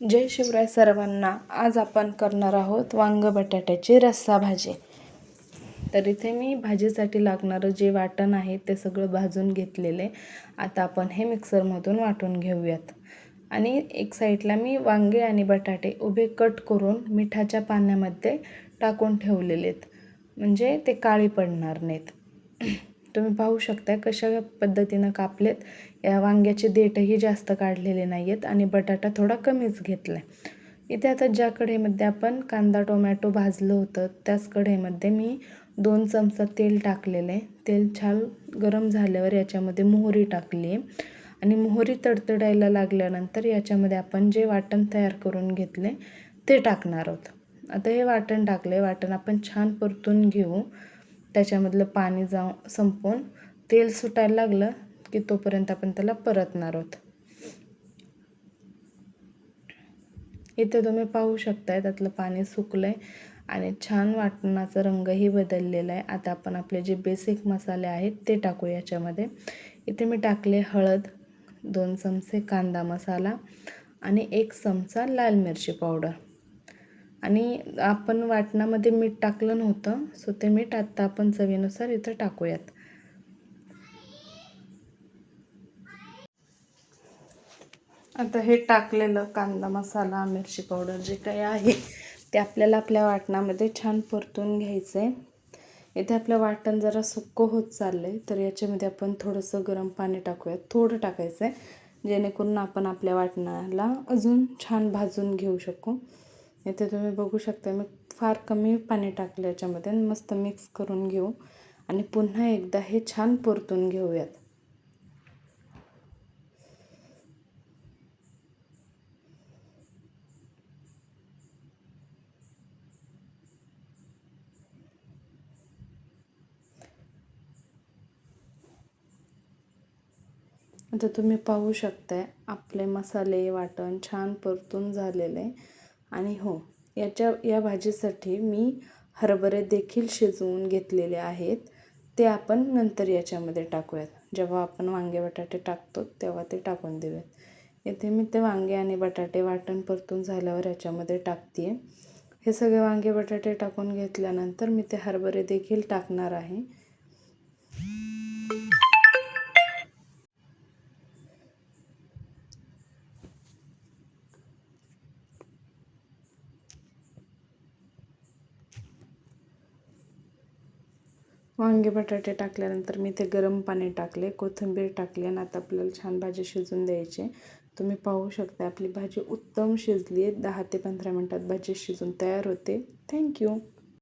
जय शिवराय सर्वांना. आज आपण करणार आहोत वांग बटाट्याची रस्सा भाजी. तर इथे मी भाजीसाठी लागणारं जे वाटण आहे ते सगळं भाजून घेतलेले. आता आपण हे मिक्सरमधून वाटून घेऊयात. आणि एक साईडला मी वांगे आणि बटाटे उभे कट करून मिठाच्या पाण्यामध्ये टाकून ठेवलेले आहेत, म्हणजे ते काळी पडणार नाहीत. तुम्ही पाहू शकता कशा पद्धतीनं कापलेत. या वांग्याचे देठही जास्त काढलेले नाही आहेत आणि बटाटा थोडा कमीच घेतला आहे. इथे आता ज्या कढईमध्ये आपण कांदा टोमॅटो भाजलं होतं त्याच कढईमध्ये मी 2 चमचा तेल टाकलेलं आहे. तेल छान गरम झाल्यावर याच्यामध्ये मोहरी टाकली आहे आणि मोहरी तडतडायला लागल्यानंतर याच्यामध्ये आपण जे वाटण तयार करून घेतले ते टाकणार आहोत. आता हे वाटण टाकले. वाटण आपण छान परतून घेऊ. त्याच्यामधलं पाणी संपवून तेल सुटायला लागलं की तोपर्यंत आपण त्याला परतणार आहोत. इथे तुम्ही पाहू शकताय त्यातलं पाणी सुकलंय आणि छान वाटणाचा रंगही बदललेला आहे. आता आपण आपले जे बेसिक मसाले आहेत ते टाकू याच्यामध्ये. इथे मी टाकले हळद, 2 चमचे कांदा मसाला आणि 1 चमचा लाल मिरची पावडर. आणि आपण वाटणामध्ये मीठ टाकलं नव्हतं, सो ते मीठ आता आपण चवीनुसार इथं टाकूयात. आता हे टाकलेलं कांदा मसाला मिरची पावडर जे काही आहे ते आपल्याला आपल्या वाटणामध्ये छान परतून घ्यायचं आहे. इथे आपलं वाटण जरा सुक्कं होत चाललं आहे, तर याच्यामध्ये आपण थोडंसं गरम पाणी टाकूयात. थोडं टाकायचं आहे जेणेकरून आपण आपल्या वाटणाला अजून छान भाजून घेऊ शकू. इथे तुम्ही बघू शकता मी फार कमी पाणी टाकलं याच्यामध्ये. मस्त मिक्स करून घेऊ आणि पुन्हा एकदा हे छान परतून घेऊयात. आता तुम्ही पाहू शकताय आपले मसाले वाटण छान परतून झालेले आहे. आणि हो, या भाजीसाठी मी हरभरे देखील शिजवून घेतलेले आहेत. ते आपण नंतर याच्यामध्ये टाकूयात. जेव्हा आपण वांगे बटाटे टाकतो तेव्हा ते टाकून देऊयात. इथे मी ते वांगे आणि बटाटे वाटण परतून झाल्यावर याच्यामध्ये टाकते आहे. हे सगळे वांगे बटाटे टाकून घेतल्यानंतर मी ते हरभरे देखील टाकणार आहे. वांगे बटाटे टाकल्यानंतर मी ते गरम पाणी टाकले, कोथिंबीर टाकली आणि आता आपल्याला छान भाजी शिजून द्यायची. तुम्ही पाहू शकता आपली भाजी उत्तम शिजली आहे. 10 ते 15 मिनटात भाजी शिजून तयार होते. थँक्यू.